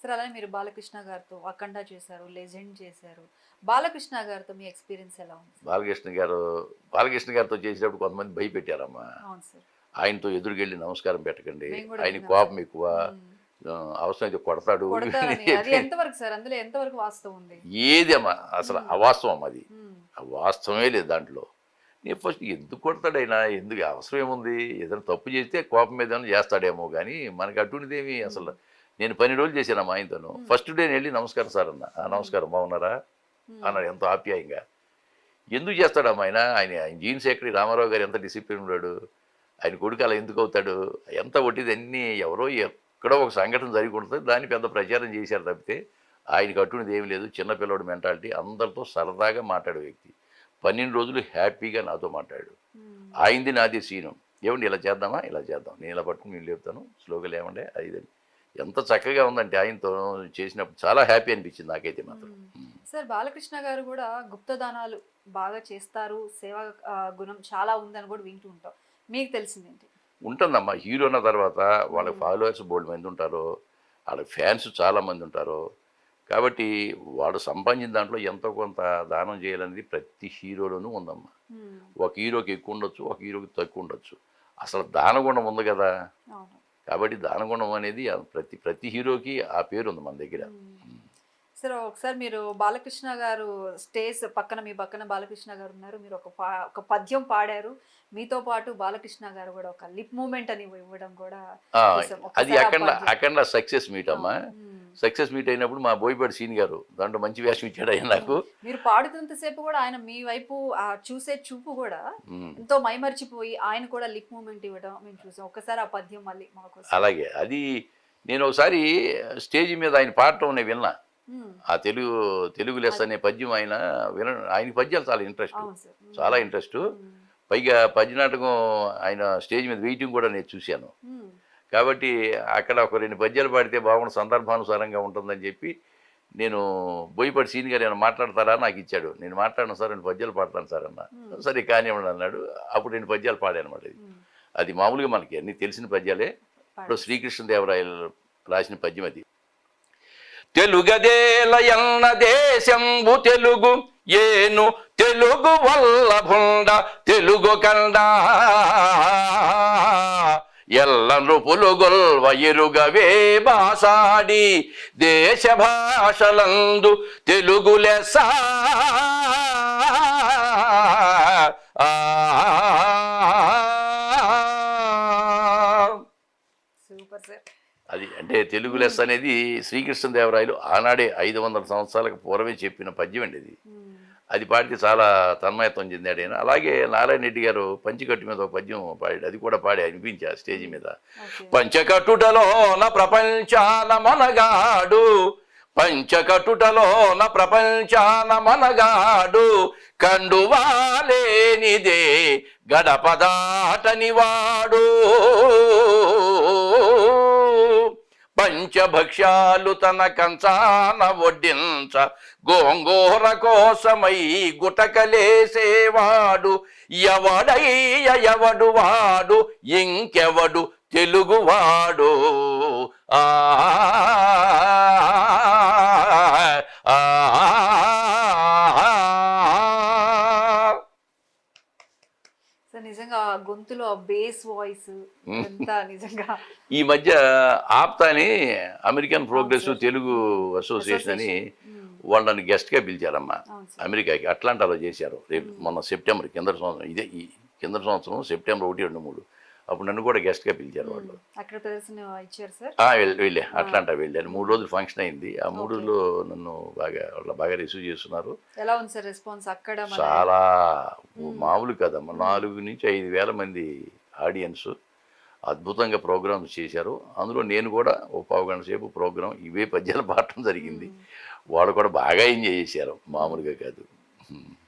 Sir అలానే మీరు బాలకృష్ణ గారితో 'అఖండ' చేశారు, 'లెజెండ్' చేశారు. బాలకృష్ణ గారితో మీ ఎక్స్‌పీరియన్స్ ఎలా ఉంది సార్? బాలకృష్ణ గారు బాలకృష్ణ గారితో చేసేటప్పుడు కొంతమంది భయపెట్టారమ్మా. అవును సార్. ఆయనతో ఎదురుగెళ్ళి నమస్కారం పెట్టకండి. మేము గూడా ఆయనకి విన్నాం సార్. కోపం ఎక్కువ. హ్మ్. అవసరమైతే కొడతాడు అని కొడతారని అది చెప్పి ఎంతవరకు సార్? అందులో ఎంతవరకు వాస్తవం ఉంది? ఏది అమ్మా అసలు హ్మ్. అవాస్తవం అది. హ్మ్. ఆ వాస్తవమే లేదు దాంట్లో. నేను ఫస్ట్ ఎందుకు కొడతాడైనా? ఎందుకు అవసరం ఏముంది? ఏదైనా తప్పు చేస్తే కోపం మీద ఏమైనా చేస్తాడేమో గానీ, మనకి అటువంటిదేమి హ్మ్. అసలు నేను 12 రోజులు చేశానమ్మా ఆయనతోను. హ్మ్. ఫస్ట్ డే నేనెళ్ళి నమస్కారం సార్ అన్నా. "ఆ! హ్మ్. నమస్కారం బాగున్నారా?" హ్మ్. అన్నాడు ఎంతో ఆప్యాయంగా. ఎందుకు చేస్తాడమ్మా ఆయన? ఆయన జీన్స్ ఎక్కడి రామారావు గారు ఎంత డిసిప్లిన్ ఉన్నాడు. ఆయన కొడుకు అలా ఎందుకు అవుతాడు? ఎంత ఒట్టిది అన్నీ ఎవరో ఎక్కడో ఒక సంఘటన జరిగి ఉంటది. దాన్ని పెద్ద ప్రచారం చేశారు తప్పితే, ఆయనకి అటువంటిది ఏమి లేదు. చిన్న పిల్లోడి మెంటాలిటీ. అందరితో సరదాగా మాట్లాడే వ్యక్తి. 12 రోజులు హ్యాపీగా నాతో మాట్లాడాడు. హ్మ్. ఆయనది నాది సీను. "ఏవండీ ఇలా చేద్దామా? ఇలా చేద్దాం. నేను ఇలా పట్టుకొని నేను లేపుతాను. స్లోగా లేవండి." అది ఇది అని. ఎంత చక్కగా ఉందంటే ఆయనతో చేసినప్పుడు చాలా హ్యాపీ అనిపించింది నాకైతే మాత్రం. హ్మ్. హ్మ్. సార్ బాలకృష్ణ గారు గూడా గుప్తదానాలు బాగా చేస్తారు. సేవా గుణం చాలా ఉందని గూడా వింటూ ఉంటాం. మీకు తెలిసిందేంటి? ఉంటుందమ్మా. హీరో అన్న తర్వాత వాళ్ళకి హ్మ్. ఫాలోవర్స్ బోలెడుమంది ఉంటారు. ఆళ్ళకి ఫ్యాన్స్ చాలామంది ఉంటారు. కాబట్టి వాడు సంపాదించిన దాంట్లో ఎంతో కొంత దానం చేయాలనేది ప్రతి హీరోలోనూ ఉందమ్మా. హ్మ్. ఒక హీరోకి ఎక్కువ ఉండొచ్చు. ఒక హీరోకి తక్కువ ఉండొచ్చు. అసలు దానగుణం ఉంది గదా! అవును. కాబట్టి దానగుణం అనేది ప్రతి ప్రతి హీరోకి ఆ పేరుంది మన దగ్గర. హ్మ్. సరే ఒకసారి మీరు బాలకృష్ణ గారు స్టేజ్ పక్కన మీ పక్కన బాలకృష్ణ గారున్నారు. మీరు ఒక పద్యం పాడారు. మీతో పాటు బాలకృష్ణ గారు గూడా ఒక లిప్ మూవ్‌మెంట్ అని ఇవ్వడం గూడా ఆ! చూసాం. అది ఒక్కసారి ఆ అఖండ పద్యం. అఖండ సక్సెస్ మీట్ అమ్మా. అవును. హ్మ్. సక్సెస్ మీట్ అయినప్పుడు మా బోయపాటి సీను గారు దాంట్లో మంచి వేషం ఇచ్చాడు ఆయన హ్మ్. నాకు. మీరు పాడుతున్నంత సేపు గూడా ఆయన మీ వైపు చూసే చూపు గూడా హ్మ్. ఎంతో మైమరిచిపోయి ఆయన కూడా లిప్ మూవ్‌మెంట్ ఇవ్వడం మేము చూసాం. ఒక్కసారి ఆ పద్యం మళ్ళీ మా కోసం. అలాగే. అది నేనొకసారి స్టేజ్ మీద ఆయన పాడటం నేను విన్నా. హ్మ్. ఆ తెలుగు లెస్స అది అనే పద్యం ఆయన ఆయనకి పద్యాలు చాలా ఇంట్రెస్టు. అవును సార్. చాలా హ్మ్. ఇంట్రెస్టు. హ్మ్. పైగా పద్య నాటకం ఆయన స్టేజ్ మీద వేయటం కూడా నేను చూశాను. హ్మ్. కాబట్టి అక్కడ ఒక 2 పద్యాలు పాడితే బాగుండు సందర్భానుసారంగా ఉంటుందని చెప్పి, నేను బోయపాటి సీను గారు ఏమైనా మాట్లాడతారా? నాకిచ్చాడు. నేను మాట్లాడను సార్ 2 పద్యాలు పాడతాను సార్ అన్నా. హ్మ్. సరే కానివ్వండి అన్నాడు. అప్పుడు 2 పద్యాలు పాడానమాట ఇది. హ్మ్. అది మామూలుగా మనకి అన్నీ తెలిసిన పద్యాలే. ఇప్పుడు పాడేసి. శ్రీకృష్ణదేవరాయలు రాసిన పద్యం అది. తెలుగదేలయన్న దేశంబు తెలుగు ఏను తెలుగు వల్లభుండ తెలుగు కండ ఎల్ల నృపులు గొల్వ ఎరుగవే బాసాడి దేశ భాషలందు తెలుగు లెస్స ఆ సూపర్ సార్. అది అంటే తెలుగు హ్మ్. లెస్స అనేది శ్రీకృష్ణదేవరాయలు ఆనాడే 500 సంవత్సరాలకు పూర్వమే చెప్పిన పద్యం అండి ఇది. హ్మ్. అది పాడితే చాలా తన్మయత్వం చెందాడు ఆయన. అలాగే నారాయణ రెడ్డి గారు పంచెకట్టు మీద ఒక పద్యం పాడాడు. అది కూడా పాడి వినిపించా స్టేజ్ హ్మ్. మీద. ఓకే. పంచకట్టుటలోన ప్రపంచాన మనగాడు పంచకట్టుటలోన ప్రపంచాన మనగాడు కండువాలేనిదే గడప దాటని వాడు పంచభక్ష్యాలు తన కంచాన వడ్డించ గోంగూర కోసమై గుటకలేసేవాడు ఎవడయ్య ఎవడు వాడు ఇంకెవడు తెలుగువాడు ఆ ఆ సార్ నిజంగా ఆ గొంతులో ఆ బేస్ వాయిస్ అదంతా నిజంగా ఈ మధ్య ఆప్తా అని అమెరికన్ అవును ప్రోగ్రెసివ్ సార్. తెలుగు హ్మ్. అసోసియేషన్ అని అసోసియేషన్. హ్మ్. వాళ్ళని గెస్ట్‌గా పిలిచారమ్మా. అవును సార్. అమెరికాకి అట్లాంటాలో చేశారు. రేపు హ్మ్. మొన్న సెప్టెంబర్ కిందటి సంవత్సరం ఈ కిందటి సంవత్సరం సెప్టెంబర్ 1, 2, 3 అప్పుడు నన్ను కూడా గెస్ట్‌గా పిలిచారు హ్మ్. వాళ్ళు. అక్కడ ప్రదర్శన ఇచ్చారు సార్? వెళ్ళా. ఆ! అట్లాంటా వెళ్ళాను. 3 హ్మ్. రోజులు ఫంక్షన్ అయింది. ఆ 3 ఓకే. రోజులు నన్ను వాళ్ళు బాగా రిసీవ్ చేసుకున్నారు. ఎలా ఉంది సార్ రెస్పాన్స్ అక్కడ మన చాలా హ్మ్. మామూలు కాదమ్మా. హ్మ్. 4,000-5,000 మంది ఆడియన్స్. అద్భుతంగా ప్రోగ్రామ్స్ చేశారు. అందులో నేను కూడా ఓ పావుగంట సేపు ప్రోగ్రామ్ ఇవే పద్యాలు పాడటం జరిగింది. హ్మ్. వాళ్ళు కూడా బాగా ఎంజాయ్ చేశారు. హ్మ్. మామూలుగా కాదు. హ్మ్.